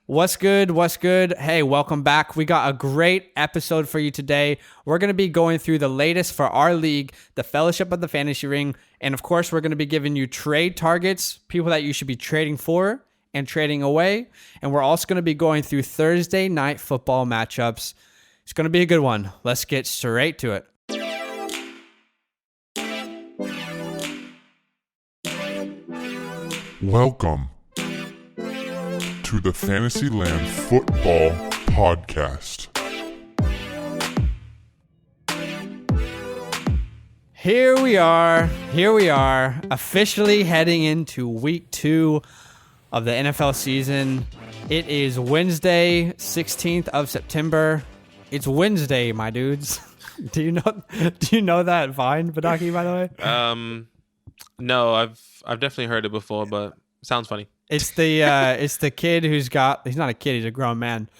What's good? What's good? Hey, welcome back. We got a great episode for you today. We're going to be going through the latest for our league, the Fellowship of the Fantasy Ring. And of course, we're going to be giving you trade targets, people that you should be trading for and trading away. And we're also going to be going through Thursday night football matchups. It's going to be a good one. Let's get straight to it. Welcome to the FantasyLand Football Podcast. Here we are, officially heading into week 2 of the NFL season. It is Wednesday, 16th of September. It's Wednesday, my dudes. Do you know that Vine, Badaki, by the way? No, I've definitely heard it before, but it sounds funny. It's the kid he's not a kid, he's a grown man.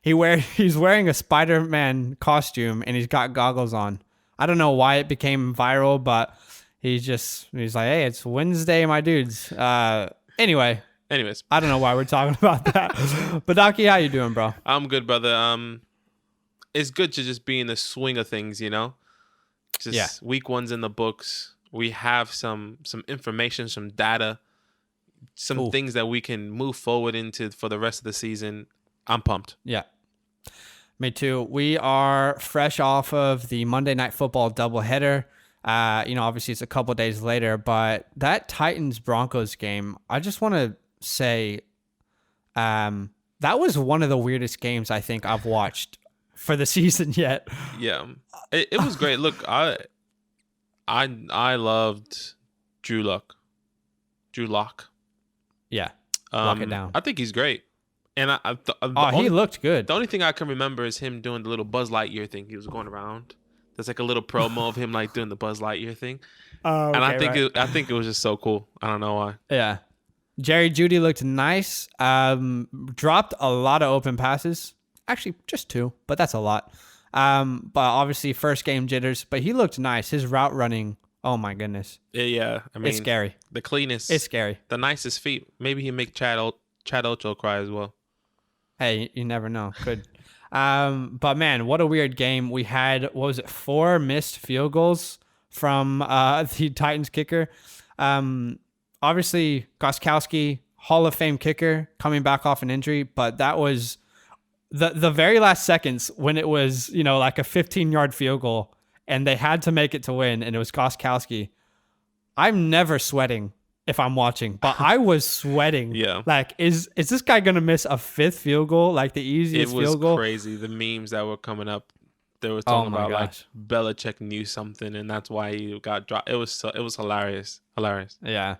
He's wearing a Spider-Man costume and he's got goggles on. I don't know why it became viral, but he's like, hey, it's Wednesday, my dudes. Anyways, I don't know why we're talking about that. But Docky, how you doing, bro? I'm good, brother. It's good to just be in the swing of things, you know? Week 1's in the books. We have some information, some data, some things that we can move forward into for the rest of the season. I'm pumped. Yeah. Me too. We are fresh off of the Monday Night Football doubleheader. Obviously it's a couple days later, but that Titans-Broncos game, I just want to say that was one of the weirdest games I think I've watched for the season yet. Yeah. It was great. Look, I loved Drew Lock. Yeah. Lock it down. I think he's great. And he looked good. The only thing I can remember is him doing the little Buzz Lightyear thing. He was going around. There's like a little promo of him like doing the Buzz Lightyear thing. Oh, okay, I think it was just so cool. I don't know why. Yeah. Jerry Jeudy looked nice. Dropped a lot of open passes. Actually, just 2, but that's a lot. But obviously first game jitters, but he looked nice. His route running, oh my goodness. Yeah, I mean, it's scary. The cleanest. It's scary. The nicest feet. Maybe he make Chad Ocho cry as well. Hey, you never know. Could. But man, what a weird game. We had, 4 missed field goals from the Titans kicker. Obviously Gostkowski, Hall of Fame kicker, coming back off an injury, but that was the very last seconds when it was, like a 15-yard field goal and they had to make it to win, and it was Gostkowski. I'm never sweating if I'm watching, but I was sweating. Yeah. Like, is this guy going to miss a 5th field goal? Like the easiest field goal? It was crazy. The memes that were coming up, they were talking about like Belichick knew something and that's why he got dropped. It was hilarious. Hilarious. Yeah.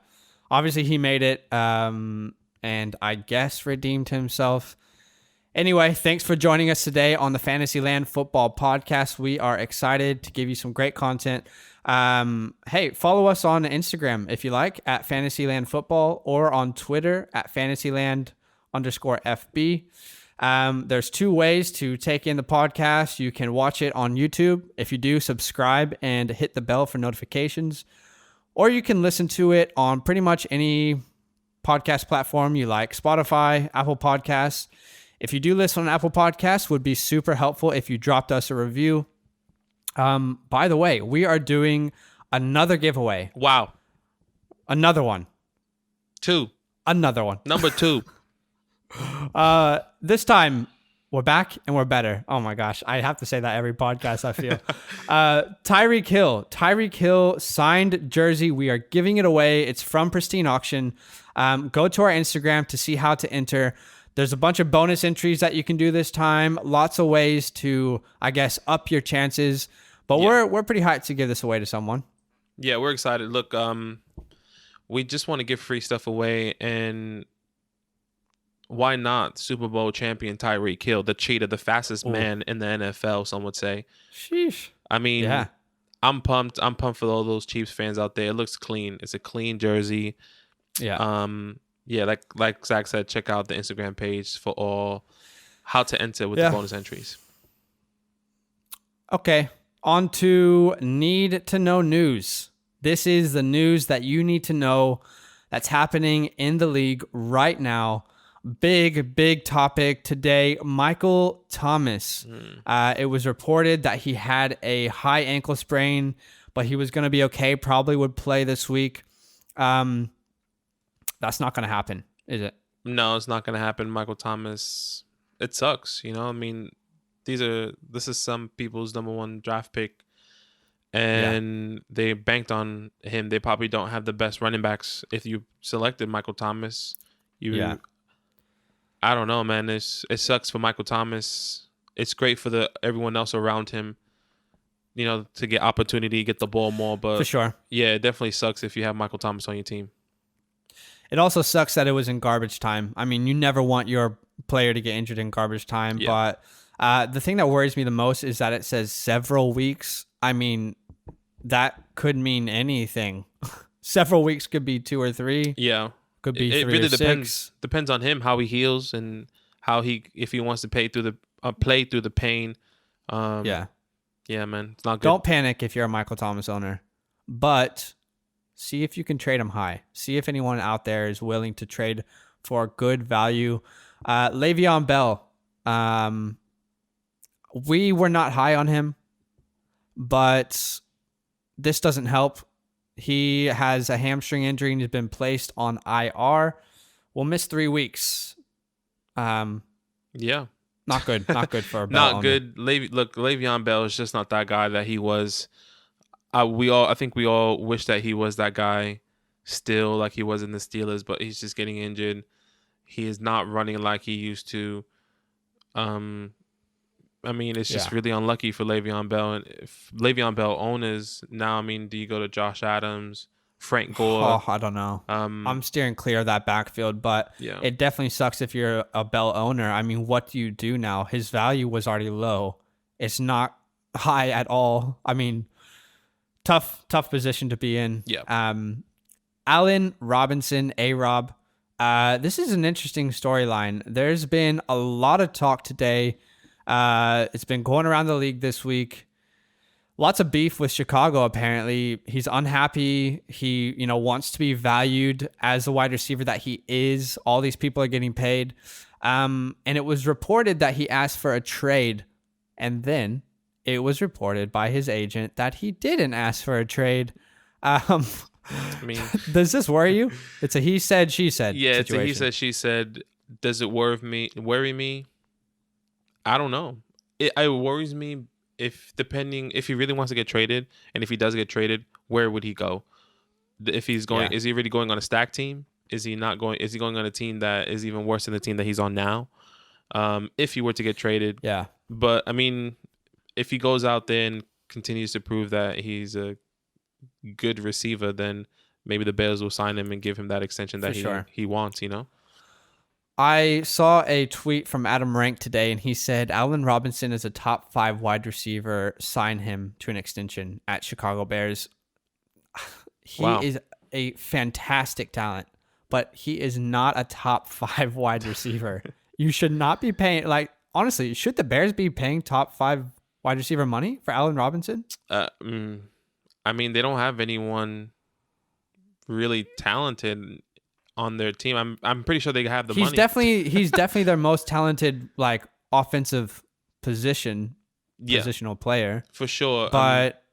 Obviously he made it, and I guess redeemed himself. Anyway, thanks for joining us today on the FantasyLand Football Podcast. We are excited to give you some great content. Hey, follow us on Instagram if you like, at FantasyLand Football, or on Twitter at FantasyLand_FB. There's 2 ways to take in the podcast. You can watch it on YouTube. If you do, subscribe and hit the bell for notifications. Or you can listen to it on pretty much any podcast platform you like, Spotify, Apple Podcasts. If you do listen on Apple Podcasts, would be super helpful if you dropped us a review. By the way, we are doing another giveaway. Wow. Another one. 2. Another one. Number 2. This time, we're back and we're better. Oh my gosh. I have to say that every podcast, I feel. Tyreek Hill signed jersey. We are giving it away. It's from Pristine Auction. Go to our Instagram to see how to enter. There's a bunch of bonus entries that you can do this time. Lots of ways to, I guess, up your chances. But we're pretty hyped to give this away to someone. Yeah, we're excited. Look, we just want to give free stuff away, and why not Super Bowl champion Tyreek Hill, the cheetah, the fastest man in the NFL, some would say. Sheesh. I mean, yeah. I'm pumped. I'm pumped for all those Chiefs fans out there. It looks clean. It's a clean jersey. Yeah. Yeah, like Zach said, check out the Instagram page for all how to enter with the bonus entries. Okay, on to need to know news. This is the news that you need to know that's happening in the league right now. big topic today. Michael Thomas. It was reported that he had a high ankle sprain, but he was going to be okay. Probably would play this week. That's not going to happen, is it? No, it's not going to happen. Michael Thomas, it sucks. I mean, this is some people's number one draft pick, and they banked on him. They probably don't have the best running backs. If you selected Michael Thomas, I don't know, man. It sucks for Michael Thomas. It's great for everyone else around him, to get opportunity, get the ball more. But for sure, yeah, it definitely sucks if you have Michael Thomas on your team. It also sucks that it was in garbage time. I mean, you never want your player to get injured in garbage time, but the thing that worries me the most is that it says several weeks. I mean, that could mean anything. Several weeks could be 2 or 3. Yeah. Could be 3 it really or 6. Depends on him, how he heals and if he wants to play through the pain. Yeah, man. It's not good. Don't panic if you're a Michael Thomas owner, but see if you can trade him high. See if anyone out there is willing to trade for good value. Le'Veon Bell. We were not high on him, but this doesn't help. He has a hamstring injury and has been placed on IR. Will miss 3 weeks. Not good. Not good for a Bell owner. Good. Le'Veon Bell is just not that guy that he was. I think we all wish that he was that guy still, like he was in the Steelers, but he's just getting injured. He is not running like he used to. I mean, it's just really unlucky for Le'Veon Bell. And if Le'Veon Bell owners now, I mean, do you go to Josh Adams, Frank Gore? Oh, I don't know. I'm steering clear of that backfield, but it definitely sucks if you're a Bell owner. I mean, what do you do now? His value was already low. It's not high at all. I mean, tough position to be in. Yeah. Allen Robinson, A-Rob. This is an interesting storyline. There's been a lot of talk today. It's been going around the league this week. Lots of beef with Chicago, apparently. He's unhappy. He, wants to be valued as the wide receiver that he is. All these people are getting paid. And it was reported that he asked for a trade. And then it was reported by his agent that he didn't ask for a trade. I mean, does this worry you? It's a he said, she said situation. It's a he said, she said. Does it worry me? I don't know. It worries me if he really wants to get traded, and if he does get traded, where would he go? If he's going, is he really going on a stack team? Is he not going? Is he going on a team that is even worse than the team that he's on now? If he were to get traded, But I mean, if he goes out there and continues to prove that he's a good receiver, then maybe the Bears will sign him and give him that extension that he wants. I saw a tweet from Adam Rank today, and he said Allen Robinson is a top 5 wide receiver. Sign him to an extension at Chicago Bears. He is a fantastic talent, but he is not a top 5 wide receiver. You should not be paying, honestly, should the Bears be paying top 5 wide receiver money for Allen Robinson? I mean, they don't have anyone really talented on their team. I'm pretty sure they have the money. He's definitely their most talented offensive positional player for sure. But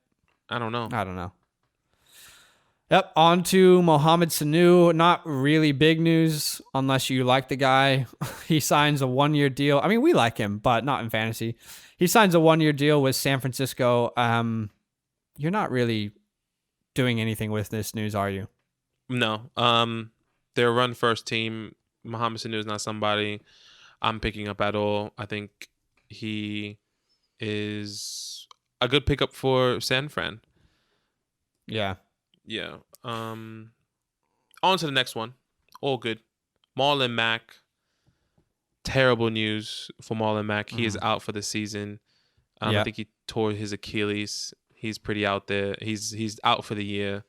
I don't know. Yep. On to Mohamed Sanu. Not really big news unless you like the guy. He signs a 1-year deal. I mean, we like him, but not in fantasy. He signs a 1-year deal with San Francisco. You're not really doing anything with this news, are you? No. Their run first team, Mohamed Sanu is not somebody I'm picking up at all. I think he is a good pickup for San Fran. Yeah. Yeah. On to the next one. All good. Marlon Mack. Terrible news for Marlon Mack. He is out for the season. I think he tore his Achilles. He's pretty out there. He's out for the year.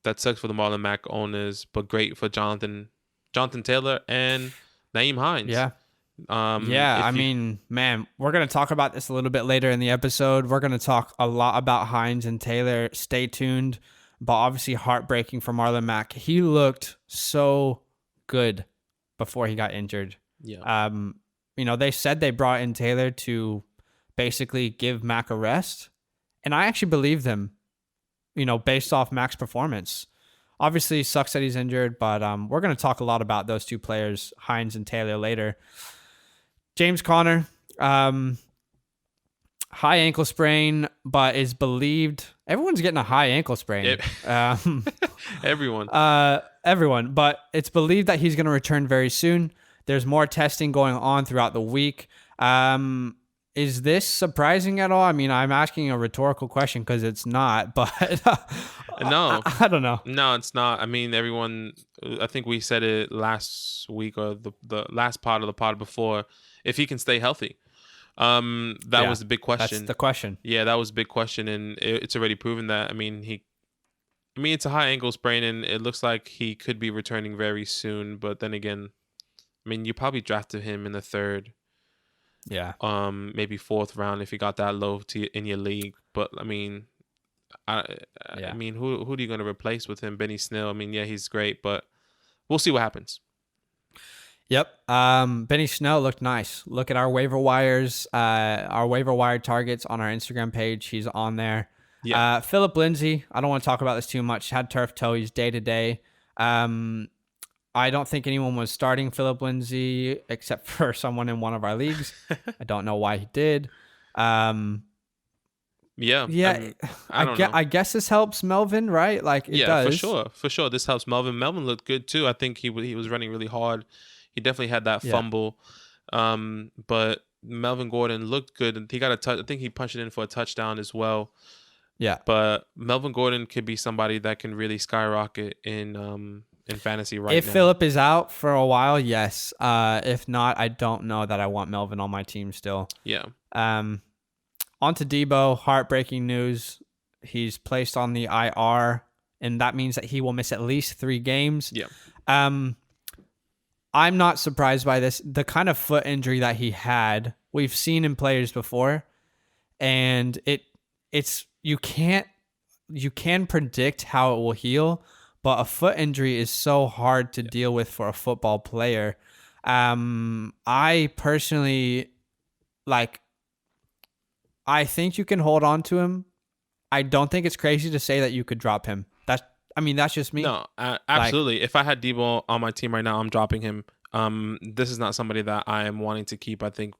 That sucks for the Marlon Mack owners, but great for Jonathan Taylor and Nyheim Hines. Yeah. I mean, man, we're going to talk about this a little bit later in the episode. We're going to talk a lot about Hines and Taylor. Stay tuned. But obviously heartbreaking for Marlon Mack. He looked so good before he got injured. Yeah. They said they brought in Taylor to basically give Mac a rest, and I actually believe them, based off Mac's performance. Obviously, sucks that he's injured, but we're going to talk a lot about those two players, Hines and Taylor, later. James Conner, high ankle sprain, but is believed everyone's getting a high ankle sprain. Everyone. Everyone, but it's believed that he's going to return very soon. There's more testing going on throughout the week. Is this surprising at all? I mean, I'm asking a rhetorical question because it's not, but no, I don't know. No, it's not. I mean, everyone, I think we said it last week or the last part of the pod before, if he can stay healthy. That was the big question. That's the question. Yeah, that was a big question, and it's already proven that. I mean, it's a high ankle sprain, and it looks like he could be returning very soon. But then again, I mean, you probably drafted him in the third, maybe fourth round if you got that low in your league. But I mean, I mean, who are you going to replace with him? Benny Snell. I mean, yeah, he's great, but we'll see what happens. Yep. Benny Snell looked nice. Look at our waiver wires, our waiver wire targets on our Instagram page. He's on there. Yeah. Philip Lindsay, I don't want to talk about this too much. Had turf toe. He's day to day. I don't think anyone was starting Philip Lindsay except for someone in one of our leagues. I don't know why he did. Yeah. I guess this helps Melvin, right? Like it does. For sure. This helps Melvin. Melvin looked good too. I think he was running really hard. He definitely had that fumble. But Melvin Gordon looked good, and he got a touch. I think he punched it in for a touchdown as well. Yeah. But Melvin Gordon could be somebody that can really skyrocket in fantasy now. If Phillip is out for a while, yes. If not, I don't know that I want Melvin on my team still. Yeah. On to Debo. Heartbreaking news. He's placed on the IR, and that means that he will miss at least 3 games. Yeah. I'm not surprised by this. The kind of foot injury that he had, we've seen in players before, and it's you can predict how it will heal, but a foot injury is so hard to deal with for a football player. I personally I think you can hold on to him. I don't think it's crazy to say that you could drop him. That's just me. No, absolutely. If I had Debo on my team right now, I'm dropping him. This is not somebody that I am wanting to keep. I think,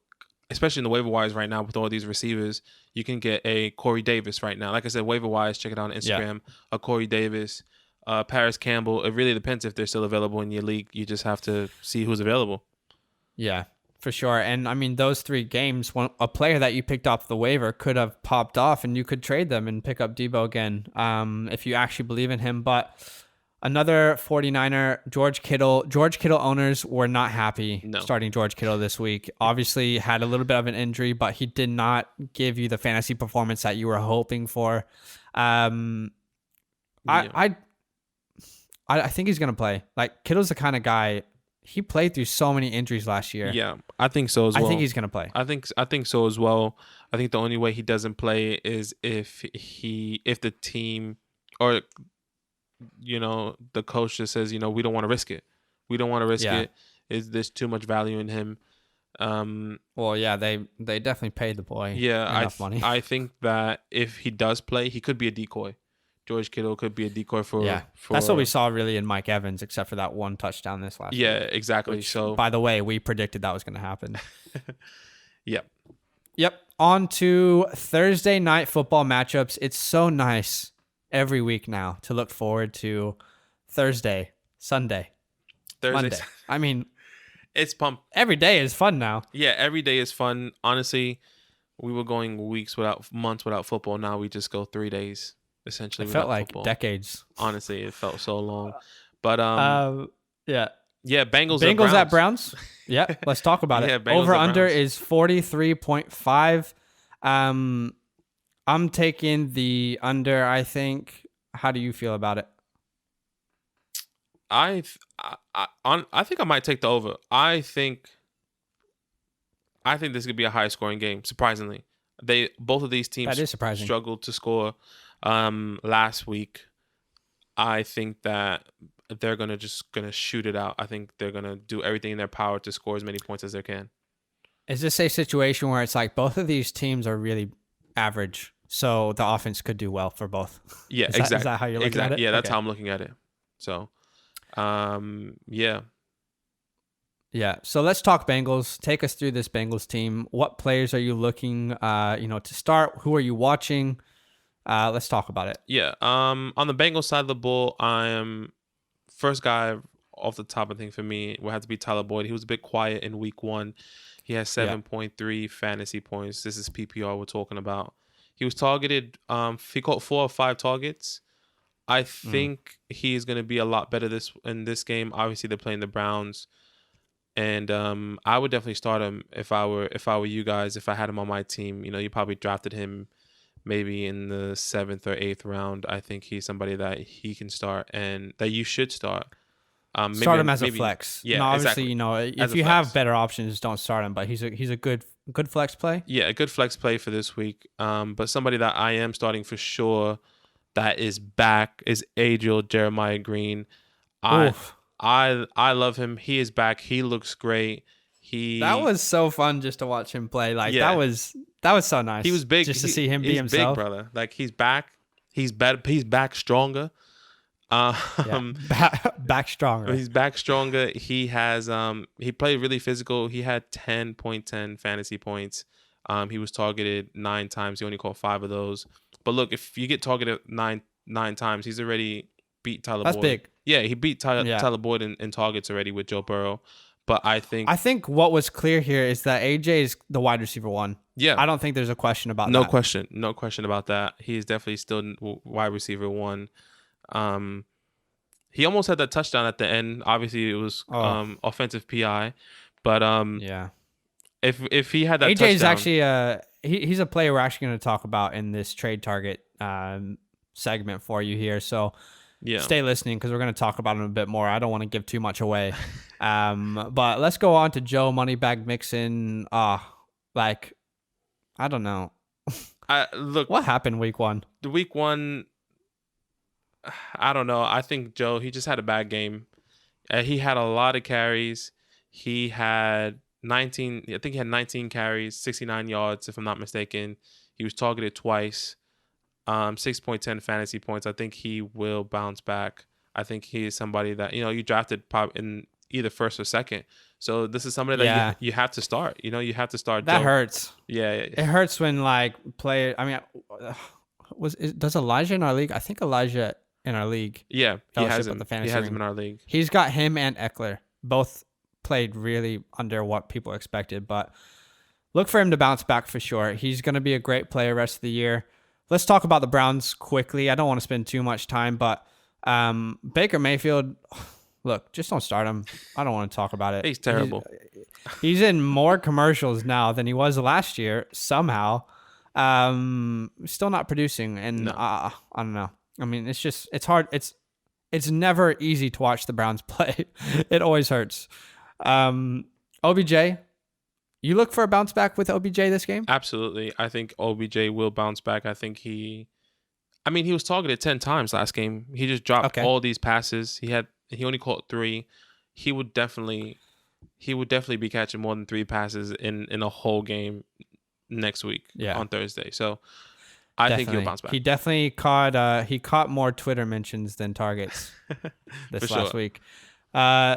especially in the waiver wires right now with all these receivers, you can get a Corey Davis right now. Like I said, waiver wires, check it out on Instagram. Yeah. A Corey Davis, Paris Campbell. It really depends if they're still available in your league. You just have to see who's available. Yeah, for sure. And I mean, those 3 games, a player that you picked off the waiver could have popped off, and you could trade them and pick up Debo again if you actually believe in him. But another 49er, George Kittle. George Kittle owners were not happy starting George Kittle this week. Obviously had a little bit of an injury, but he did not give you the fantasy performance that you were hoping for. I think he's going to play. Like, Kittle's the kind of guy, he played through so many injuries last year. Yeah, I think so as well. I think he's going to play. I think so as well. I think the only way he doesn't play is if the team or the coach just says, we don't want to risk it. We don't want to risk it. There's too much value in him. Well, yeah, they definitely paid the boy enough money. I think that if he does play, he could be a decoy. George Kittle could be a decoy for. That's what we saw really in Mike Evans, except for that one touchdown this last week. Yeah, exactly. Which, so, by the way, we predicted that was going to happen. Yep. On to Thursday night football matchups. It's so nice every week now to look forward to Thursday, Sunday, Monday. I mean, it's pumped. Every day is fun now. Yeah, every day is fun. Honestly, we were going months without football. Now we just go 3 days. Essentially, it felt like football. Decades. Honestly, it felt so long. But Bengals at Browns. Yeah, let's talk about it. Over under is 43.5. I'm taking the under, I think. How do you feel about it? I think I might take the over. I think this could be a high scoring game. Surprisingly, both of these teams struggled to score last week. I think that they're gonna shoot it out. I think they're gonna do everything in their power to score as many points as they can. Is this a situation where it's like both of these teams are really average, so the offense could do well for both? Yeah, exactly. Is that how you're looking at it? Yeah, that's how I'm looking at it. So, yeah. Yeah. So let's talk Bengals. Take us through this Bengals team. What players are you looking, to start? Who are you watching? Let's talk about it. Yeah. On the Bengals side of the ball, I am first guy off the top. I think for me will have to be Tyler Boyd. He was a bit quiet in week 1. He has 7.3 fantasy points. This is PPR we're talking about. He was targeted. He caught 4 or 5 targets. I think he's going to be a lot better in this game. Obviously, they're playing the Browns. And I would definitely start him if I were you guys. If I had him on my team, you probably drafted him maybe in the 7th or 8th round. I think he's somebody that he can start and that you should start. Start him as a flex. Yeah, no, obviously, exactly. If you have better options, don't start him. But he's a good flex play. Yeah, a good flex play for this week. But somebody that I am starting for sure that is back is age-old Jeremiah Green. I love him. He is back. He looks great. That was so fun just to watch him play. That was so nice. He was big. Just to see him be himself. Big, brother. Like he's back. He's better. He's back stronger. Back stronger. He's back stronger. He has he played really physical. He had 10.10 fantasy points. He was targeted 9 times. He only caught 5 of those. But look, if you get targeted nine times, he's already beat Tyler Boyd. That's big. Yeah, he beat Tyler Boyd in targets already with Joe Burrow. But I think what was clear here is that AJ is the wide receiver 1. Yeah. I don't think there's a question about that. No question about that. He's definitely still wide receiver 1. He almost had that touchdown at the end. Obviously, it was offensive PI. But if he had that AJ touchdown, is actually he's a player we're actually going to talk about in this trade target segment for you here. So stay listening because we're going to talk about him a bit more. I don't want to give too much away. But let's go on to Joe Moneybag Mixon. I don't know. Look, what happened week 1? The week 1, I don't know. I think Joe, he just had a bad game. He had a lot of carries. He had 19. I think he had 19 carries, 69 yards, if I'm not mistaken. He was targeted twice. 6.10 fantasy points. I think he will bounce back. I think he is somebody that you drafted probably in either first or second. So this is somebody that you have to start. You have to start. That Joe. Hurts. Yeah, it hurts when player. I mean, does Elijah in our league? I think Elijah in our league. Yeah, he has him. He has him in our league. He's got him and Eckler. Both played really under what people expected, but look for him to bounce back for sure. He's going to be a great player rest of the year. Let's talk about the Browns quickly. I don't want to spend too much time, but Baker Mayfield, look, just don't start him. I don't want to talk about it. He's terrible. He's in more commercials now than he was last year, somehow. Still not producing, and I don't know. I mean, it's hard. It's never easy to watch the Browns play. It always hurts. OBJ, you look for a bounce back with OBJ this game? Absolutely. I think OBJ will bounce back. I think he was targeted 10 times last game. He just dropped all these passes. He only caught 3. He would definitely be catching more than 3 passes in a whole game next week on Thursday. So I think he'll bounce back. He definitely caught more Twitter mentions than targets this last week.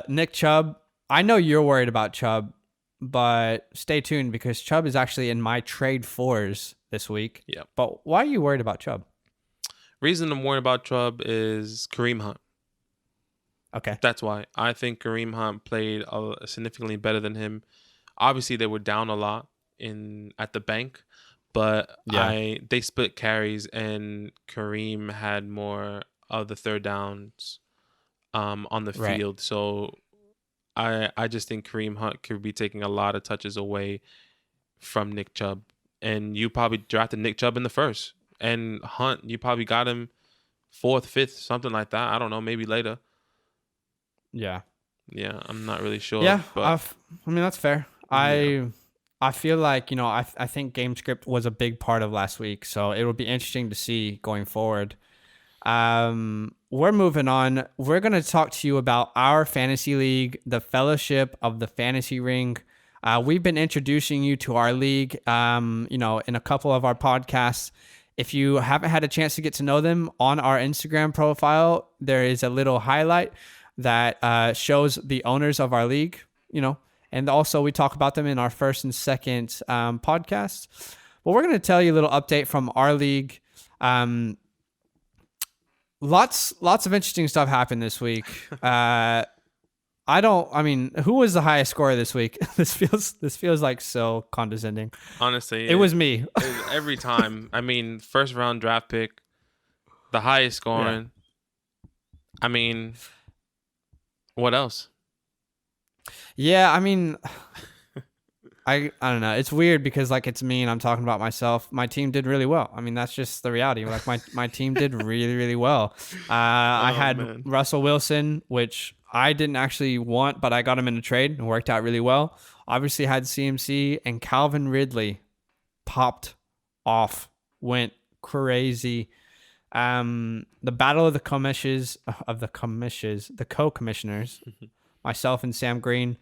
Nick Chubb, I know you're worried about Chubb, but stay tuned because Chubb is actually in my trade 4s this week. Yeah. But why are you worried about Chubb? Reason I'm worried about Chubb is Kareem Hunt. Okay. That's why. I think Kareem Hunt played significantly better than him. Obviously, they were down a lot at the bank, but they split carries and Kareem had more of the third downs on the field. So I just think Kareem Hunt could be taking a lot of touches away from Nick Chubb. And you probably drafted Nick Chubb in the first. And Hunt, you probably got him 4th, 5th, something like that. I don't know, maybe later. Yeah. Yeah, I'm not really sure. Yeah, but I mean, that's fair. I feel like, I think game script was a big part of last week. So it will be interesting to see going forward. What we're moving on. We're going to talk to you about our fantasy league, the Fellowship of the Fantasy Ring. We've been introducing you to our league, in a couple of our podcasts. If you haven't had a chance to get to know them, on our Instagram profile, there is a little highlight that shows the owners of our league, and also we talk about them in our first and second podcasts. But we're going to tell you a little update from our league. Lots of interesting stuff happened this week. Who was the highest scorer this week? This feels like so condescending. Honestly, it was me. Every time. First round draft pick, the highest scoring. Yeah. What else? Yeah, I don't know. It's weird because it's me and I'm talking about myself. My team did really well. That's just the reality. My team did really, really well. I had Russell Wilson, which I didn't actually want, but I got him in a trade and worked out really well. Obviously had CMC, and Calvin Ridley popped off, went crazy. The battle of the co-commissioners, myself and Sam Green.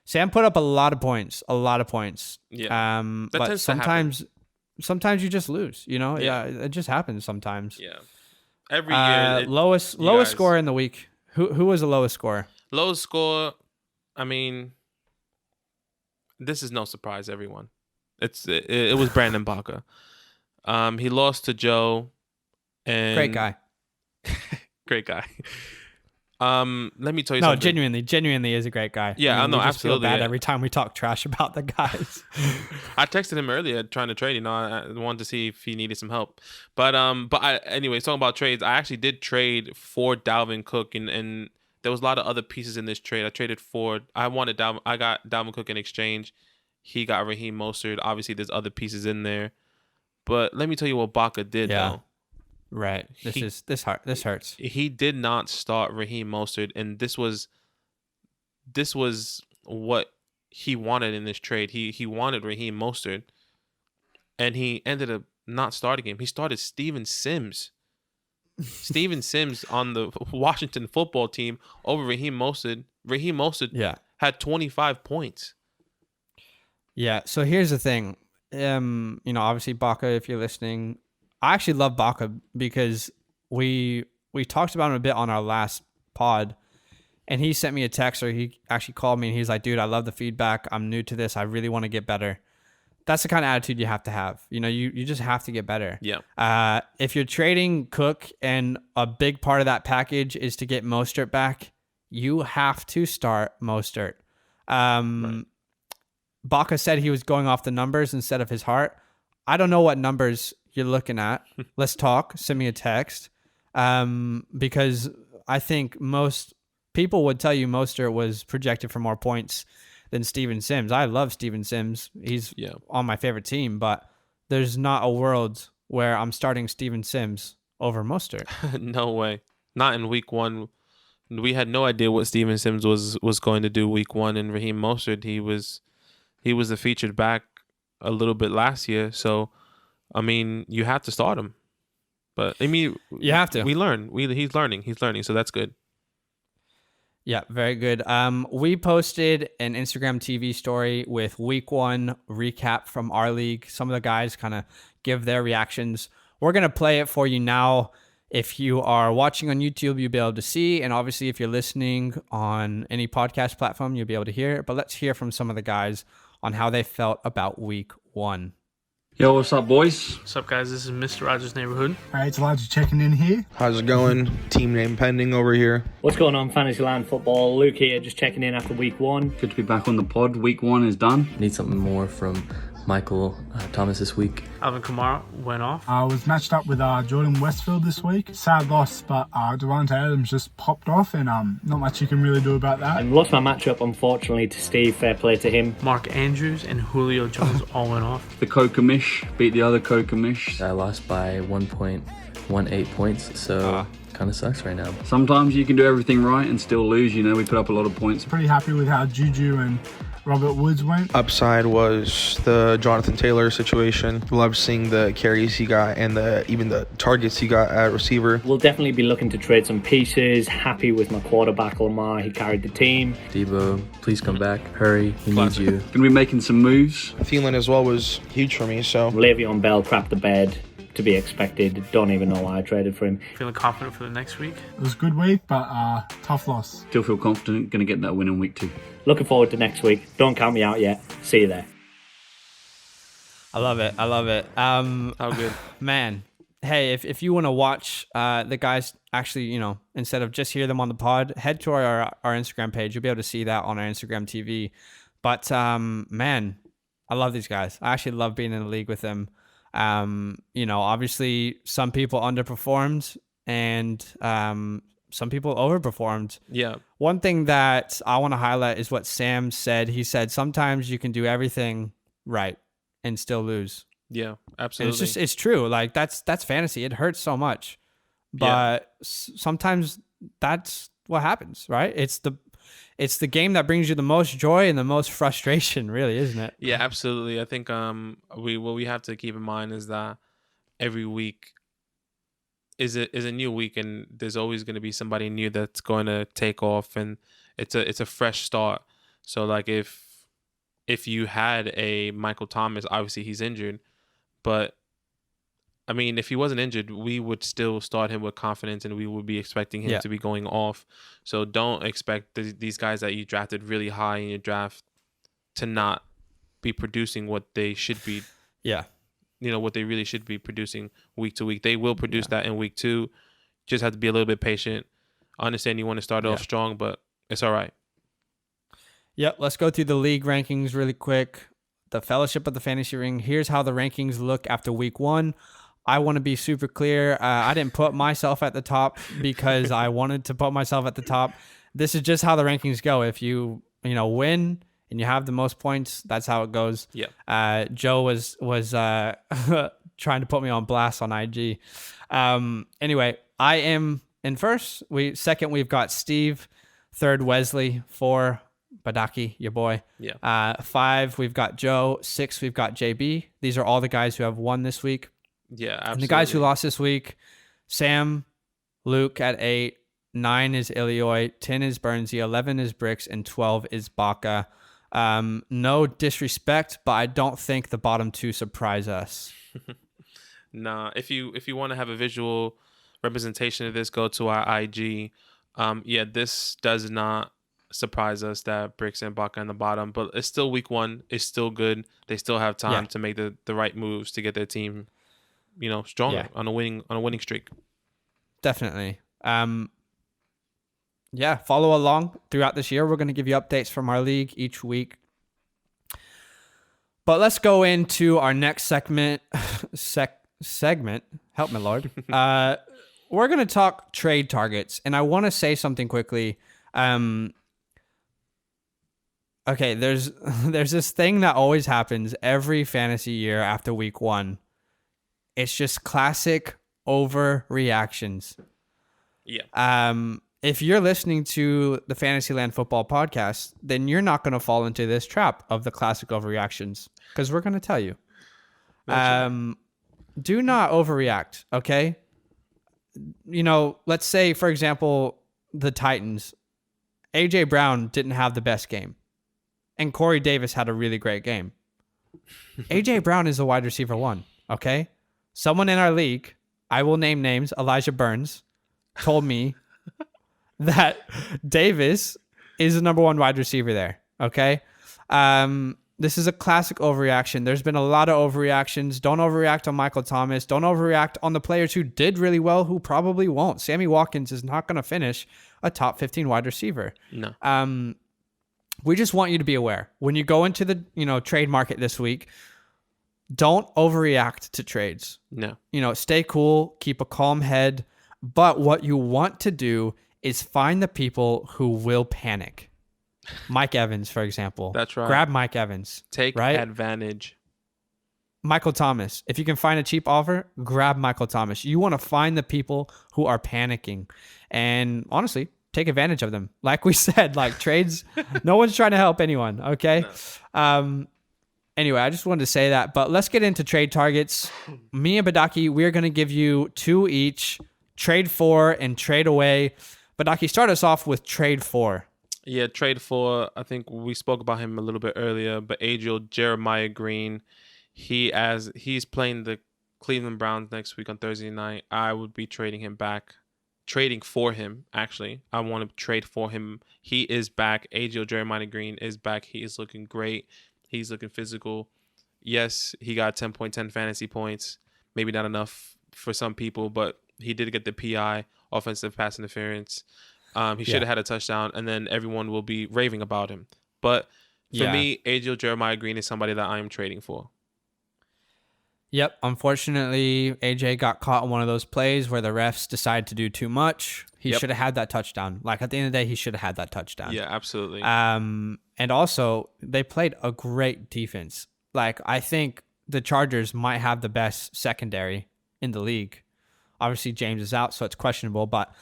Sam put up a lot of points. Yeah. But sometimes you just lose, Yeah. Yeah, it just happens sometimes. Yeah. Every year. Lowest score in the week. Who was the lowest score? Lowest score, this is no surprise, everyone. It was Brandon Baca. He lost to Joe. And great guy. Great guy. Let me tell you something. No, genuinely is a great guy. Yeah, I know, absolutely. Feel bad every time we talk trash about the guys. I texted him earlier trying to trade. I wanted to see if he needed some help. Anyways, talking about trades, I actually did trade for Dalvin Cook, and there was a lot of other pieces in this trade. I got Dalvin Cook in exchange. He got Raheem Mostert. Obviously, there's other pieces in there. But let me tell you what Baca did, though. Right. This hurts. He did not start Raheem Mostert, and this was what he wanted in this trade. He wanted Raheem Mostert, and he ended up not starting him. He started Steven Sims. Steven Sims on the Washington football team over Raheem Mostert. Raheem Mostert had 25 points. Yeah. So here's the thing. Obviously Baca, if you're listening, I actually love Baca because we talked about him a bit on our last pod, and he sent me a text, or he actually called me, and he's like, dude, I love the feedback. I'm new to this. I really want to get better. That's the kind of attitude you have to have. You just have to get better. Yeah. If you're trading Cook and a big part of that package is to get Mostert back, you have to start Mostert. Right. Baca said he was going off the numbers instead of his heart. I don't know what numbers you're looking at. Let's talk. Send me a text. Because I think most people would tell you Mostert was projected for more points than Steven Sims. I love Steven Sims. He's on my favorite team, but there's not a world where I'm starting Steven Sims over Mostert. No way. Not in week one. We had no idea what Steven Sims was going to do week one, and Raheem Mostert, he was the featured back a little bit last year, so you have to start him. But you have to. We learn. He's learning, so that's good. Yeah, very good. We posted an Instagram TV story with week one recap from our league. Some of the guys kind of give their reactions. We're going to play it for you now. If you are watching on YouTube, you'll be able to see. And obviously, if you're listening on any podcast platform, you'll be able to hear it. But let's hear from some of the guys on how they felt about week one. Yo, what's up, boys? What's up, guys? This is Mr. Rogers' Neighborhood. All right, it's Elijah checking in here. How's it going? Team name pending over here. What's going on, FantasyLand Football? Luke here, just checking in after week one. Good to be back on the pod. Week one is done. Need something more from Michael Thomas this week. Alvin Kamara went off. I was matched up with Jordan Westfield this week. Sad loss, but Devontae Adams just popped off, and not much you can really do about that. And lost my matchup, unfortunately, to Steve. Fair play to him. Mark Andrews and Julio Jones all went off. The Kokomish beat the other Kokomish. I lost by 1.18 points, so kind of sucks right now. Sometimes you can do everything right and still lose. We put up a lot of points. Pretty happy with how Juju and Robert Woods went. Upside was the Jonathan Taylor situation. Loved seeing the carries he got and even the targets he got at receiver. We'll definitely be looking to trade some pieces. Happy with my quarterback, Lamar. He carried the team. Debo, please come back. Hurry. He needs you. Going to be making some moves. Thielen as well was huge for me, so. Le'Veon Bell crapped the bed. To be expected. Don't even know why I traded for him. Feeling confident for the next week? It was a good week, but tough loss. Still feel confident. Going to get that win in week 2. Looking forward to next week. Don't count me out yet. See you there. I love it. How good. Man, hey, if you want to watch the guys actually, instead of just hear them on the pod, head to our Instagram page. You'll be able to see that on our Instagram TV. But man, I love these guys. I actually love being in the league with them. Obviously some people underperformed and some people overperformed. Yeah. One thing that I want to highlight is what Sam said. He said sometimes you can do everything right and still lose. Yeah, absolutely. And it's true. Like that's fantasy. It hurts so much, but sometimes that's what happens, right? It's the game that brings you the most joy and the most frustration, really, isn't it? Yeah, absolutely. I think what we have to keep in mind is that every week is a new week, and there's always going to be somebody new that's going to take off, and it's a fresh start. So like if you had a Michael Thomas, obviously he's injured, but I mean, if he wasn't injured, we would still start him with confidence, and we would be expecting him to be going off. So don't expect these guys that you drafted really high in your draft to not be producing what they should be. Yeah. What they really should be producing week to week. They will produce that in week 2. Just have to be a little bit patient. I understand you want to start off strong, but it's all right. Yep. Let's go through the league rankings really quick. The Fellowship of the Fantasy Ring. Here's how the rankings look after week 1. I want to be super clear. I didn't put myself at the top because I wanted to put myself at the top. This is just how the rankings go. If you win and you have the most points, that's how it goes. Yeah. Joe was trying to put me on blast on IG. Anyway, I am in first. Second, we've got Steve. Third, Wesley. 4, Badaki, your boy. Yeah. 5, we've got Joe. 6, we've got JB. These are all the guys who have won this week. Yeah, absolutely. And the guys who lost this week, Sam, Luke at 8, 9 is Ilioy, 10 is Burnsy, 11 is Bricks, and 12 is Baca. No disrespect, but I don't think the bottom 2 surprise us. Nah, if you want to have a visual representation of this, go to our IG. This does not surprise us that Bricks and Baca in the bottom, but it's still week 1. It's still good. They still have time to make the right moves to get their team stronger on a winning streak. Definitely. Follow along throughout this year. We're going to give you updates from our league each week. But let's go into our next segment. Segment. Help me, Lord. We're going to talk trade targets, and I want to say something quickly. Okay, there's this thing that always happens every fantasy year after week 1. It's just classic overreactions. Yeah. If you're listening to the FantasyLand Football podcast, then you're not going to fall into this trap of the classic overreactions, because we're going to tell you. Do not overreact, okay? Let's say, for example, the Titans. A.J. Brown didn't have the best game, and Corey Davis had a really great game. A.J. Brown is a wide receiver 1, okay? Someone in our league, I will name names, Elijah Burns, told me that Davis is the number 1 wide receiver there, okay? This is a classic overreaction. There's been a lot of overreactions. Don't overreact on Michael Thomas. Don't overreact on the players who did really well, who probably won't. Sammy Watkins is not going to finish a top 15 wide receiver. No. We just want you to be aware. When you go into the trade market this week, don't overreact to trades. No. Stay cool, keep a calm head. But what you want to do is find the people who will panic. Mike Evans, for example. That's right. Grab Mike Evans. Take advantage. Michael Thomas. If you can find a cheap offer, grab Michael Thomas. You want to find the people who are panicking. And honestly, take advantage of them. Like we said, like trades, no one's trying to help anyone. Okay. No. Anyway, I just wanted to say that, but let's get into trade targets. Me and Badaki, we're going to give you 2 each, trade for and trade away. Badaki, start us off with trade for. Yeah, trade for, I think we spoke about him a little bit earlier, but Adriel Jeremiah Green, he's playing the Cleveland Browns next week on Thursday night. I would be trading for him, actually. I want to trade for him. He is back. Adriel Jeremiah Green is back. He is looking great. He's looking physical. Yes, he got 10.10 fantasy points. Maybe not enough for some people, but he did get the PI, offensive pass interference. He should have had a touchdown, and then everyone will be raving about him. But for me, Adriel Jeremiah Green is somebody that I am trading for. Yep. Unfortunately, AJ got caught in one of those plays where the refs decided to do too much. He should have had that touchdown. Like, at the end of the day, he should have had that touchdown. Yeah, absolutely. And also, they played a great defense. Like, I think the Chargers might have the best secondary in the league. Obviously, James is out, so it's questionable. But,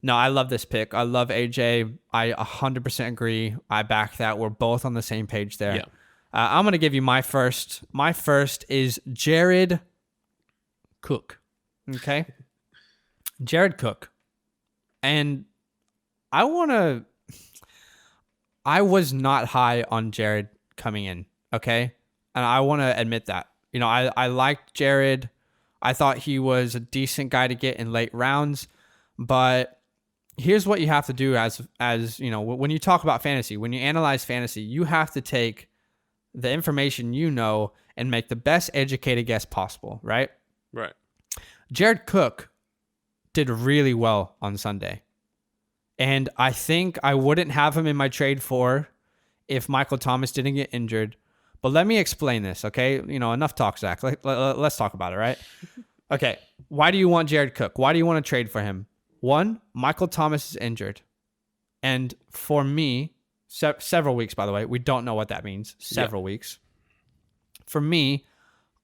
no, I love this pick. I love AJ. I 100% agree. I back that. We're both on the same page there. Yeah. I'm going to give you my first. My first is Jared Cook. Okay? Jared Cook. And I was not high on Jared coming in, okay? And I want to admit that. You know, I liked Jared. I thought he was a decent guy to get in late rounds. But here's what you have to do as you know, when you talk about fantasy, when you analyze fantasy, you have to take the information you know and make the best educated guess possible, right? Right. Jared Cook did really well on Sunday. And I think I wouldn't have him in my trade for if Michael Thomas didn't get injured. But let me explain this, okay? You know, enough talk, Zach. Let's talk about it, right? Okay. Why do you want Jared Cook? Why do you want to trade for him? 1, Michael Thomas is injured. And for me, several weeks, by the way. We don't know what that means. Several weeks. For me,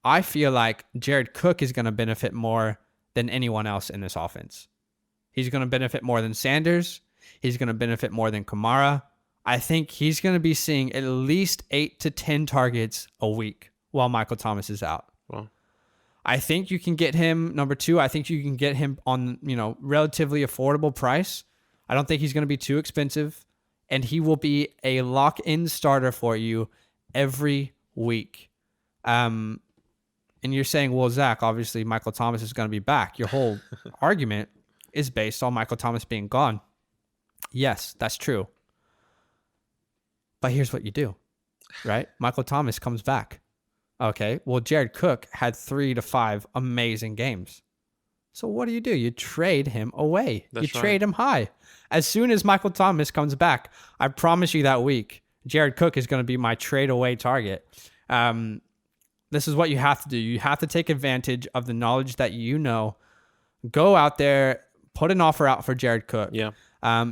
I feel like Jared Cook is going to benefit more than anyone else in this offense. He's going to benefit more than Sanders. He's going to benefit more than Kamara. I think he's going to be seeing at least 8 to 10 targets a week while Michael Thomas is out. Well, I think you can get him, number 2, I think you can get him on, you know, relatively affordable price. I don't think he's going to be too expensive. And he will be a lock-in starter for you every week. And you're saying, well, Zach, obviously Michael Thomas is going to be back. Your whole argument is based on Michael Thomas being gone. Yes, that's true. But here's what you do, right? Michael Thomas comes back. Okay, well, Jared Cook had 3 to 5 amazing games. So what do? You trade him away. That's trade him high. As soon as Michael Thomas comes back, I promise you that week, Jared Cook is going to be my trade away target. This is what you have to do. You have to take advantage of the knowledge that you know. Go out there, put an offer out for Jared Cook. Yeah.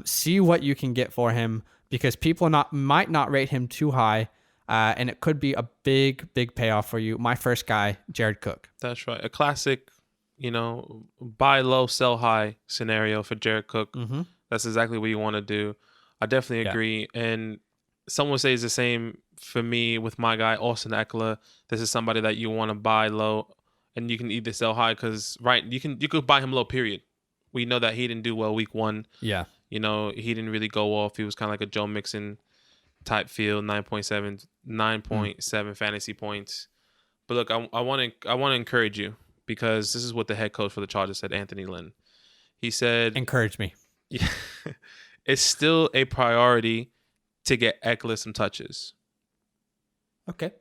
See what you can get for him because people might not rate him too high. And it could be a big, big payoff for you. My first guy, Jared Cook. That's right. A classic, you know, buy low, sell high scenario for Jared Cook. Mm-hmm. That's exactly what you want to do. I definitely agree. And someone says the same for me with my guy, Austin Eckler. This is somebody that you want to buy low and you can either sell high because, right, you could buy him low, period. We know that he didn't do well week 1. Yeah. You know, he didn't really go off. He was kind of like a Joe Mixon type field, 9.7 fantasy points. But look, I want to encourage you because this is what the head coach for the Chargers said, Anthony Lynn. He said, encourage me. Yeah, it's still a priority to get Eckler some touches. Okay.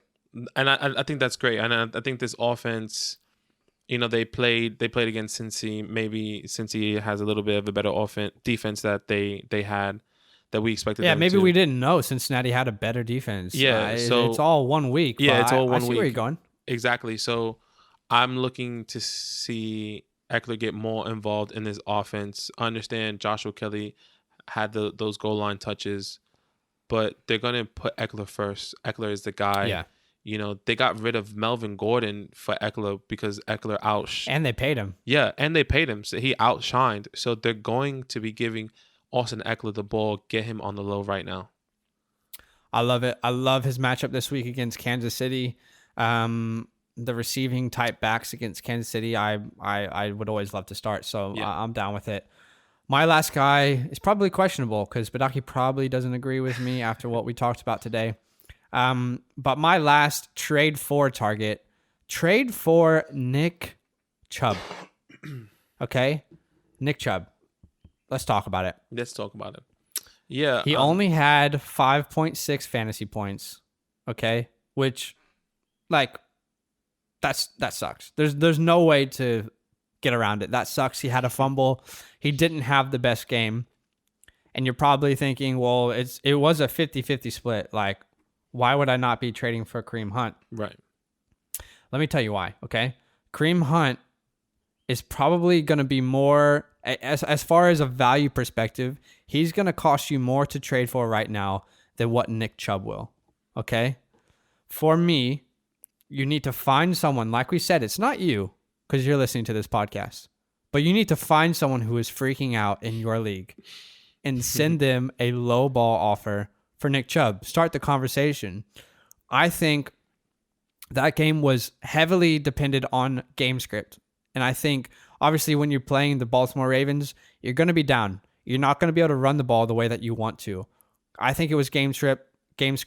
And I think that's great. And I think this offense, you know, they played against Cincy. Maybe Cincy has a little bit of a better defense that they had that we expected. Yeah, them maybe to. we didn't know Cincinnati had a better defense. Yeah, so it's all 1 week. Yeah, it's all 1 I see week. Where you're going. Exactly. So I'm looking to see Eckler get more involved in this offense. I understand Joshua Kelly had those goal line touches, but they're going to put Eckler first. Eckler is the guy. Yeah. You know, they got rid of Melvin Gordon for Eckler because Eckler and they paid him. Yeah, and they paid him. So he outshined. So they're going to be giving Austin Eckler the ball. Get him on the low right now. I love it. I love his matchup this week against Kansas City. The receiving type backs against Kansas City, I would always love to start. So I'm down with it. My last guy is probably questionable because Badaki probably doesn't agree with me after what we talked about today. But my last trade for target, trade for Nick Chubb. Okay? Nick Chubb. Let's talk about it. Let's talk about it. Yeah. He only had 5.6 fantasy points. Okay? Which, like, that sucks. There's no way to get around it. That sucks. He had a fumble. He didn't have the best game. And you're probably thinking, well, it was a 50-50 split. Like, why would I not be trading for Kareem Hunt? Right. Let me tell you why, okay? Kareem Hunt is probably going to be more, as far as a value perspective, he's going to cost you more to trade for right now than what Nick Chubb will, okay? For me, you need to find someone, like we said, it's not you because you're listening to this podcast, but you need to find someone who is freaking out in your league and send them a low ball offer for Nick Chubb. Start the conversation. I think that game was heavily dependent on game script. And I think, obviously, when you're playing the Baltimore Ravens, you're going to be down. You're not going to be able to run the ball the way that you want to. I think it was game script, and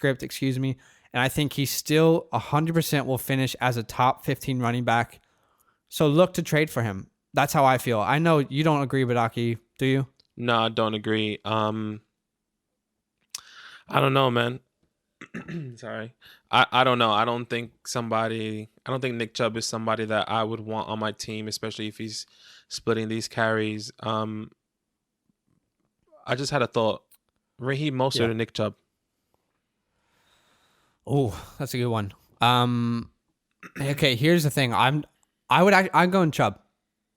I think he still 100% will finish as a top 15 running back. So look to trade for him. That's how I feel. I know you don't agree, Badaki, do you? No, I don't agree. I don't know, man. Sorry. I don't know. I don't think Nick Chubb is somebody that I would want on my team, especially if he's splitting these carries. I just had a thought. Raheem Mostert and Nick Chubb. Oh, that's a good one. Okay, here's the thing. I'm going Chubb.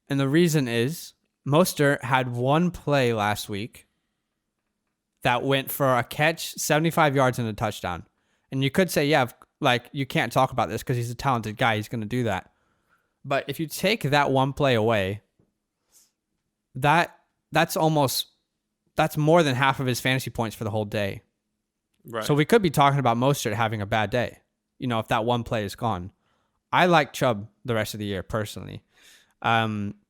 And the reason is Mostert had one play last week that went for a catch, 75 yards and a touchdown. And you could say, yeah, like you can't talk about this because he's a talented guy. He's going to do that. But if you take that one play away, that's more than half of his fantasy points for the whole day. Right. So we could be talking about Mostert having a bad day, if that one play is gone. I like Chubb the rest of the year personally. But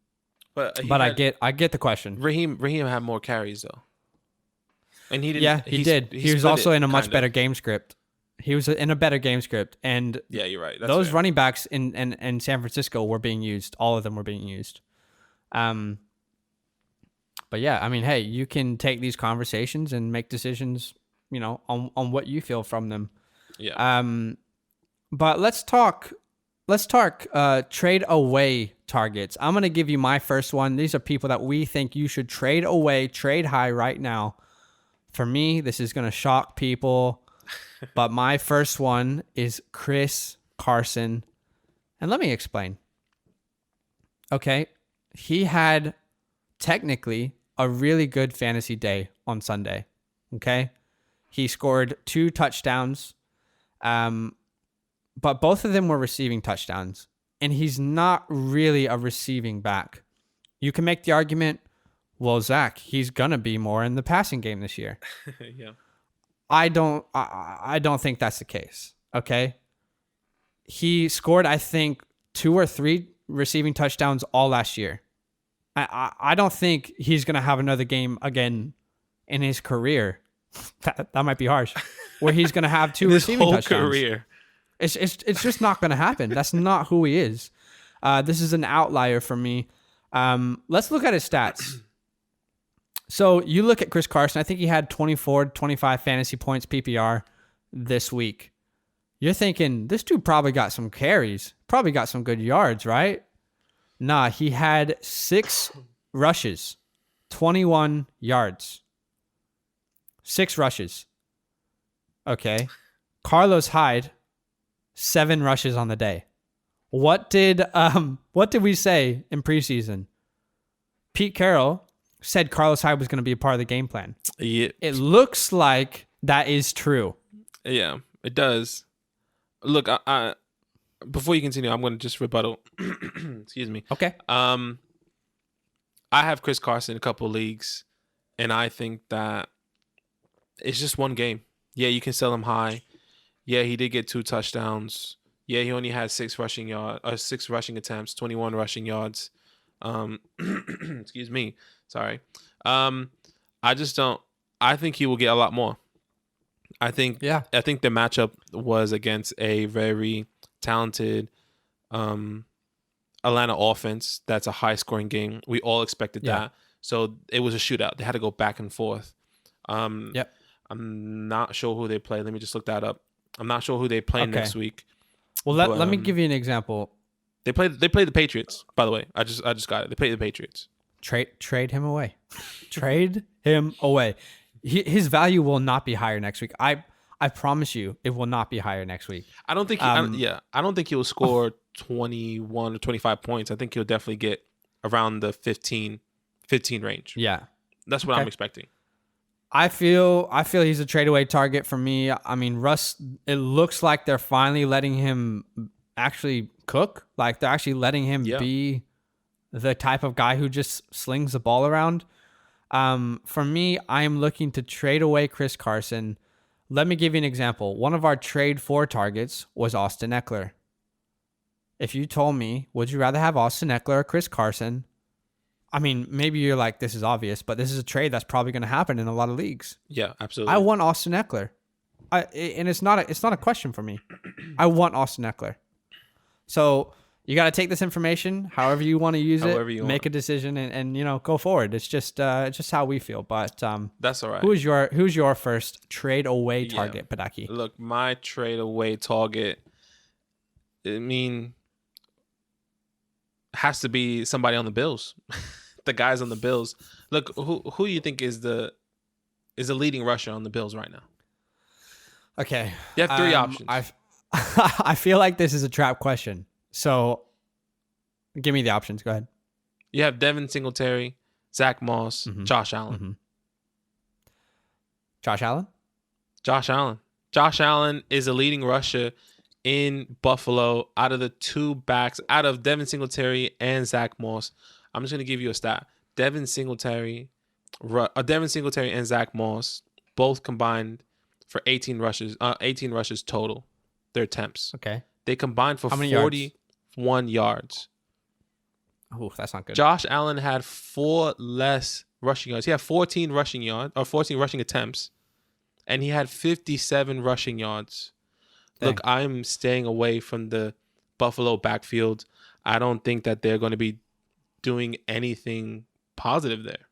I get the question. Raheem had more carries though. And he didn't. Yeah, he did. He was also in a much better game script. He was in a better game script, and yeah, you're right. Those running backs in San Francisco were being used. All of them were being used. But yeah, I mean, hey, you can take these conversations and make decisions, on what you feel from them. Yeah. But let's talk trade away targets. I'm gonna give you my first one. These are people that we think you should trade away, trade high right now. For me, this is gonna shock people. But my first one is Chris Carson. And let me explain. Okay. He had technically a really good fantasy day on Sunday. Okay. He scored 2 touchdowns. But both of them were receiving touchdowns. And he's not really a receiving back. You can make the argument, well, Zach, he's going to be more in the passing game this year. Yeah. I don't think that's the case. Okay. He scored, I think, 2 or 3 receiving touchdowns all last year. I don't think he's going to have another game again in his career. That might be harsh. Where he's going to have 2 receiving touchdowns. Career. It's just not going to happen. That's not who he is. This is an outlier for me. Let's look at his stats. So you look at Chris Carson. I think he had 24, 25 fantasy points PPR this week. You're thinking, this dude probably got some carries, probably got some good yards, right? Nah, he had 6 rushes, 21 yards. 6 rushes. Okay. Carlos Hyde, 7 rushes on the day. What did we say in preseason? Pete Carroll said Carlos Hyde was going to be a part of the game plan. Yeah. It looks like that is true. Yeah, it does. Look, I before you continue, I'm going to just rebuttal. Excuse me. Okay. I have Chris Carson in a couple leagues, And I think that it's just one game. Yeah, you can sell him high. Yeah, he did get 2 touchdowns. Yeah, he only had 6 rushing attempts, 21 rushing yards. Excuse me. Sorry. I just don't. I think he will get a lot more. I think the matchup was against a very talented Atlanta offense. That's a high scoring game. We all expected that. So it was a shootout. They had to go back and forth. I'm not sure who they play. Let me just look that up. I'm not sure who they play next week. Well, let me give you an example. They play the Patriots, by the way. I just got it. They play the Patriots. Trade him away. Trade him away. His value will not be higher next week. I promise you, it will not be higher next week. I don't think. I don't think he'll score 21 or 25 points. I think he'll definitely get around the 15 range. Yeah, that's what I'm expecting. I feel he's a trade away target for me. I mean, Russ. It looks like they're finally letting him actually cook. Like they're actually letting him be the type of guy who just slings the ball around. For me, I am looking to trade away Chris Carson. Let me give you an example. One of our trade for targets was Austin Eckler. If you told me, would you rather have Austin Eckler or Chris Carson? I mean, maybe you're like, this is obvious, but this is a trade that's probably going to happen in a lot of leagues. Yeah, absolutely. I want Austin Eckler. And it's not a question for me. I want Austin Eckler. So you got to take this information however you want to use it, make a decision, and go forward. It's just how we feel. But that's all right. Who's your first trade away target, Padaki? Look, my trade away target, has to be somebody on the Bills. The guys on the Bills. Look, who you think is the leading rusher on the Bills right now? Okay. You have 3 options. I feel like this is a trap question. So give me the options. Go ahead. You have Devin Singletary, Zach Moss, Josh Allen. Mm-hmm. Josh Allen? Josh Allen. Josh Allen is a leading rusher in Buffalo out of the 2 backs, out of Devin Singletary and Zach Moss. I'm just going to give you a stat. Devin Singletary and Zach Moss both combined for 18 rushes total. Their attempts. Okay. They combined for 41 yards. Oh, that's not good. Josh Allen had 4 less rushing yards. He had 14 rushing attempts, and he had 57 rushing yards. Dang. Look, I'm staying away from the Buffalo backfield. I don't think that they're going to be doing anything positive there.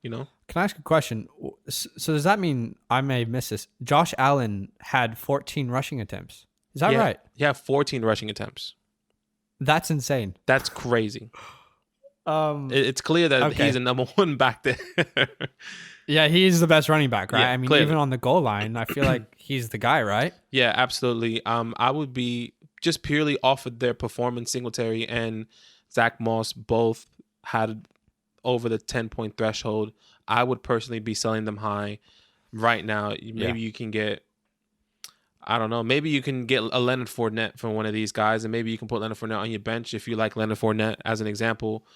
Can I ask a question? So does that mean, I may miss this, Josh Allen had 14 rushing attempts? Is that right? Yeah, 14 rushing attempts. That's insane. That's crazy. It's clear that he's a number 1 back there. Yeah, he's the best running back, right? Yeah, I mean, clearly. Even on the goal line, I feel like he's the guy, right? Yeah, absolutely. I would be just purely off of their performance. Singletary and Zach Moss both had over the 10-point threshold. I would personally be selling them high right now. Maybe you can get, I don't know, maybe you can get a Leonard Fournette from one of these guys, and maybe you can put Leonard Fournette on your bench if you like Leonard Fournette as an example.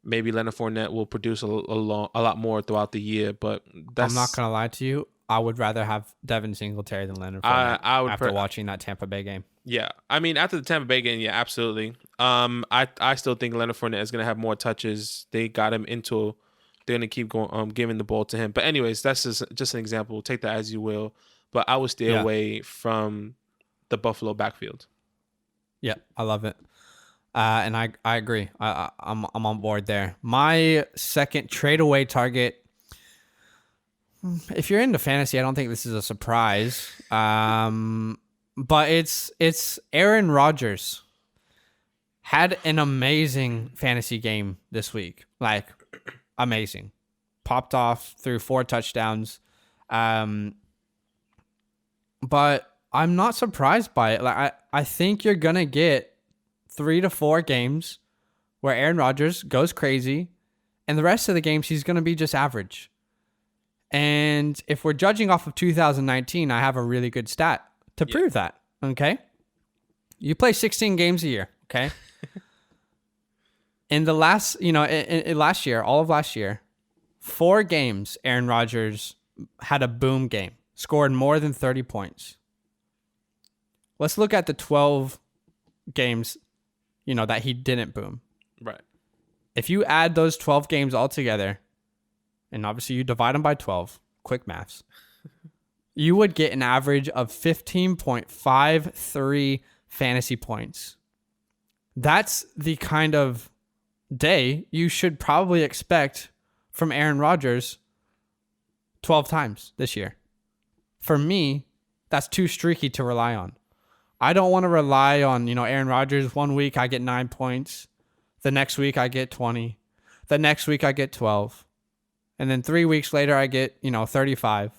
Maybe Leonard Fournette will produce a lot more throughout the year, but I'm not going to lie to you. I would rather have Devin Singletary than Leonard Fournette after watching that Tampa Bay game. Yeah. I mean, after the Tampa Bay game, yeah, absolutely. I still think Leonard Fournette is going to have more touches. They got him into, they're going to keep going, giving the ball to him. But anyways, that's just an example. Take that as you will. But I would stay away from the Buffalo backfield. Yeah, I love it. And I agree. I'm on board there. My second trade away target, if you're into fantasy, I don't think this is a surprise. But it's Aaron Rodgers. Had an amazing fantasy game this week. Like, amazing. Popped off through 4 touchdowns. But I'm not surprised by it. Like, I think you're going to get 3 to 4 games where Aaron Rodgers goes crazy, and the rest of the games he's going to be just average. And if we're judging off of 2019, I have a really good stat to prove that. Okay, you play 16 games a year. Okay, in the last, in last year, all of last year, 4 games, Aaron Rodgers had a boom game, scored more than 30 points. Let's look at the 12 games, that he didn't boom. Right. If you add those 12 games all together, and obviously you divide them by 12, quick maths, you would get an average of 15.53 fantasy points. That's the kind of day you should probably expect from Aaron Rodgers 12 times this year. For me, that's too streaky to rely on. I don't want to rely on, Aaron Rodgers. 1 week I get 9 points. The next week I get 20. The next week I get 12. And then 3 weeks later I get, 35.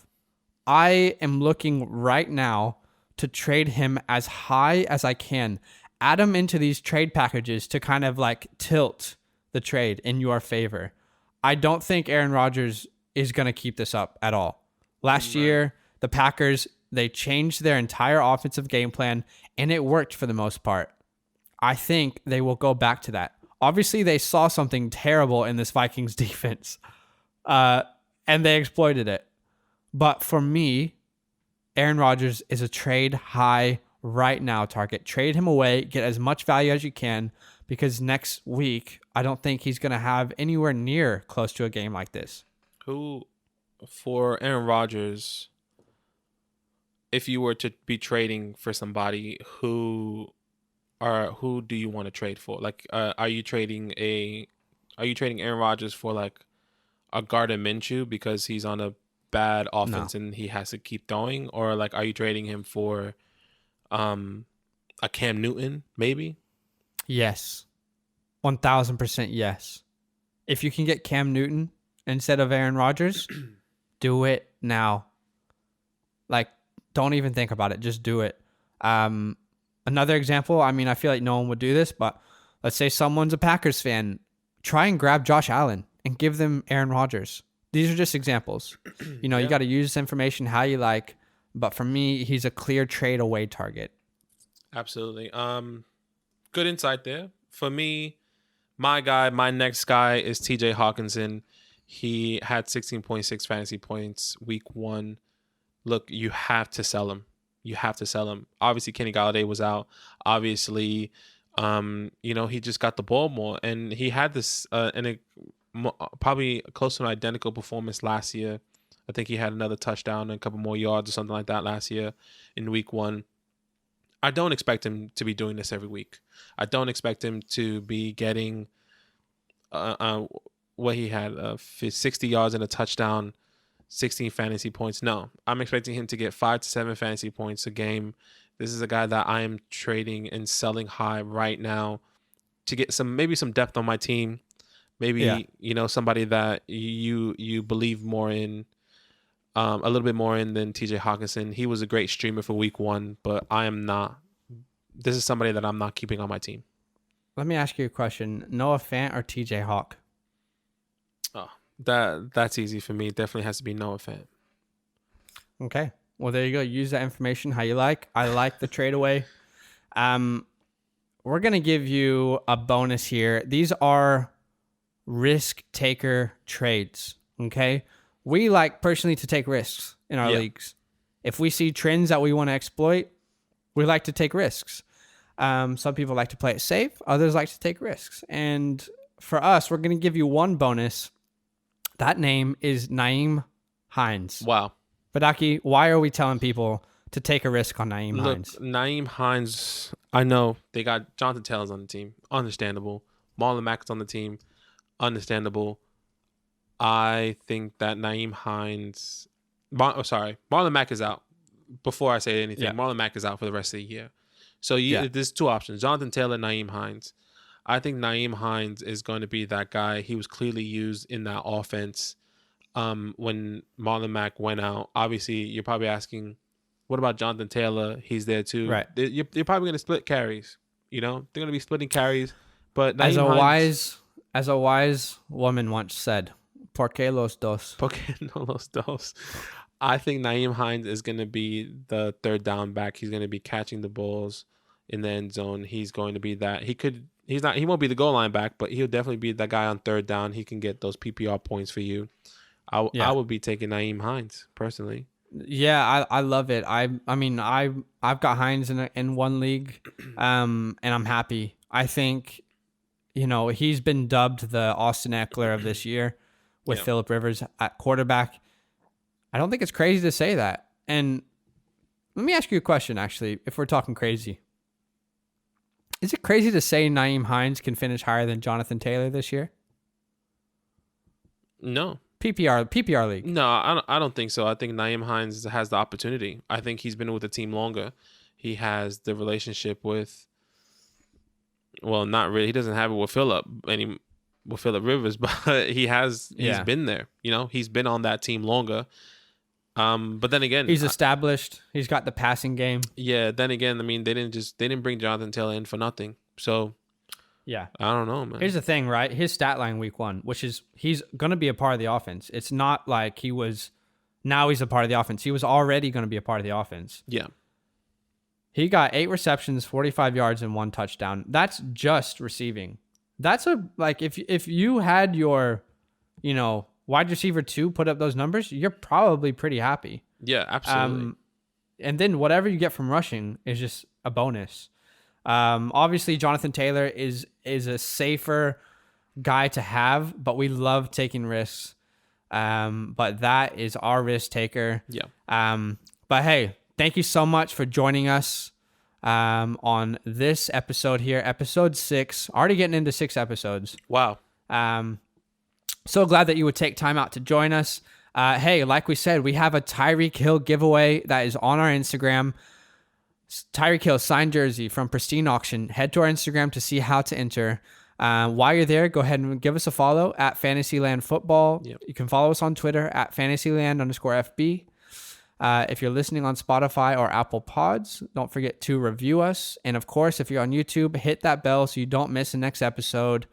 I am looking right now to trade him as high as I can. Add him into these trade packages to kind of like tilt the trade in your favor. I don't think Aaron Rodgers is going to keep this up at all. Last year, the Packers, they changed their entire offensive game plan, and it worked for the most part. I think they will go back to that. Obviously, they saw something terrible in this Vikings defense, and they exploited it. But for me, Aaron Rodgers is a trade high right now target. Trade him away, get as much value as you can, because next week, I don't think he's going to have anywhere near close to a game like this. Who, for Aaron Rodgers, if you were to be trading for somebody, who do you want to trade for? Like, are you trading Aaron Rodgers for like a Gardner Minshew because he's on a bad offense and he has to keep throwing, or like are you trading him for a Cam Newton maybe? Yes. 1000% yes. If you can get Cam Newton instead of Aaron Rodgers, do it now. Like, don't even think about it. Just do it. Another example, I feel like no one would do this, but let's say someone's a Packers fan. Try and grab Josh Allen and give them Aaron Rodgers. These are just examples. You got to use this information how you like, but for me, he's a clear trade away target. Absolutely. Good insight there. For me, my next guy is TJ Hawkinson. He had 16.6 fantasy points week 1. Look, you have to sell him. You have to sell him. Obviously, Kenny Galladay was out. Obviously, he just got the ball more, and he had this probably close to an identical performance last year. I think he had another touchdown and a couple more yards or something like that last year in week 1. I don't expect him to be doing this every week. I don't expect him to be getting what he had, 60 yards and a touchdown, 16 fantasy points. No, I'm expecting him to get 5 to 7 fantasy points a game. This is a guy that I am trading and selling high right now to get maybe some depth on my team. Maybe, somebody that you believe more in, a little bit more in than TJ Hawkinson. He was a great streamer for week 1, but I am not. This is somebody that I'm not keeping on my team. Let me ask you a question. Noah Fant or TJ Hawk? Oh, that's easy for me. It definitely has to be Noah Fant. Okay. Well, there you go. Use that information how you like. I like the trade away. We're going to give you a bonus here. These are risk taker trades. Okay. We like personally to take risks in our leagues. If we see trends that we want to exploit, we like to take risks. Some people like to play it safe. Others like to take risks. And for us, we're going to give you one bonus. That name is Nyheim Hines. Wow. Badaki, why are we telling people to take a risk on Nyheim Hines? Nyheim Hines, I know they got Jonathan Taylor's on the team. Understandable. Marlon Mack is on the team. Understandable. I think that Nyheim Hines... Marlon Mack is out. Before I say anything, Marlon Mack is out for the rest of the year. So there's 2 options. Jonathan Taylor, Nyheim Hines. I think Nyheim Hines is going to be that guy. He was clearly used in that offense when Marlon Mack went out. Obviously, you're probably asking, what about Jonathan Taylor? He's there too. Right. You're probably going to split carries. They're going to be splitting carries. But as a wise woman once said, ¿Por qué los dos? ¿Por qué no los dos? I think Nyheim Hines is going to be the third down back. He's going to be catching the balls. in the end zone. He's going to be that. He won't be the goal line back, but he'll definitely be that guy on third down. He can get those PPR points for you. I would be taking Nyheim Hines personally. Yeah, I love it. I've got Hines in one league, and I'm happy. I think, he's been dubbed the Austin Eckler of this year with Phillip Rivers at quarterback. I don't think it's crazy to say that. And let me ask you a question, actually, if we're talking crazy. Is it crazy to say Nyheim Hines can finish higher than Jonathan Taylor this year? No. PPR league. No, I don't think so. I think Nyheim Hines has the opportunity. I think he's been with the team longer. He has the relationship with, well, not really. He doesn't have it with Phillip Rivers, but he's been there. He's been on that team longer. But then again, he's established. He's got the passing game. Yeah. Then again, they didn't bring Jonathan Taylor in for nothing. So yeah, I don't know, man. Here's the thing, right? His stat line week 1, which is he's going to be a part of the offense. It's not like now he's a part of the offense. He was already going to be a part of the offense. Yeah. He got 8 receptions, 45 yards, and 1 touchdown. That's just receiving. That's if you had your, wide receiver 2 put up those numbers, you're probably pretty happy. Yeah, absolutely. And then whatever you get from rushing is just a bonus. Obviously, Jonathan Taylor is a safer guy to have, but we love taking risks. But that is our risk taker. Yeah. But hey, thank you so much for joining us on this episode here, episode 6. Already getting into 6 episodes. Wow. So glad that you would take time out to join us. Hey, like we said, we have a Tyreek Hill giveaway that is on our Instagram. Tyreek Hill signed jersey from Pristine Auction. Head to our Instagram to see how to enter. While you're there, go ahead and give us a follow at FantasyLand Football. Yep. You can follow us on Twitter at FantasyLand_FB. If you're listening on Spotify or Apple Pods, don't forget to review us. And of course, if you're on YouTube, hit that bell so you don't miss the next episode.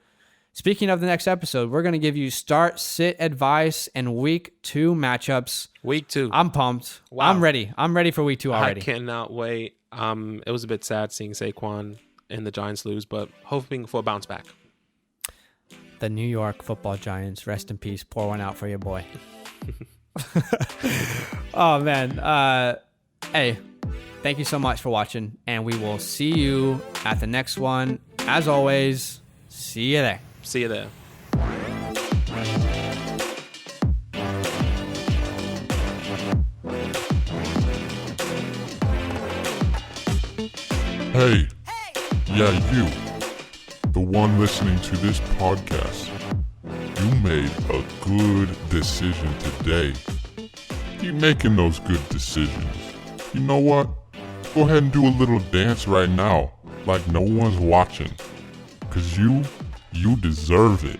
Speaking of the next episode, we're going to give you start, sit advice and week 2 matchups. Week 2. I'm pumped. Wow. I'm ready. I'm ready for week 2 already. I cannot wait. It was a bit sad seeing Saquon and the Giants lose, but hoping for a bounce back. The New York Football Giants, rest in peace. Pour one out for your boy. Oh, man. Hey, thank you so much for watching, and we will see you at the next one. As always, see you there. See you there. Hey, yeah, you, the one listening to this podcast, you made a good decision today. Keep making those good decisions. You know what? Go ahead and do a little dance right now, like no one's watching. 'Cause you deserve it.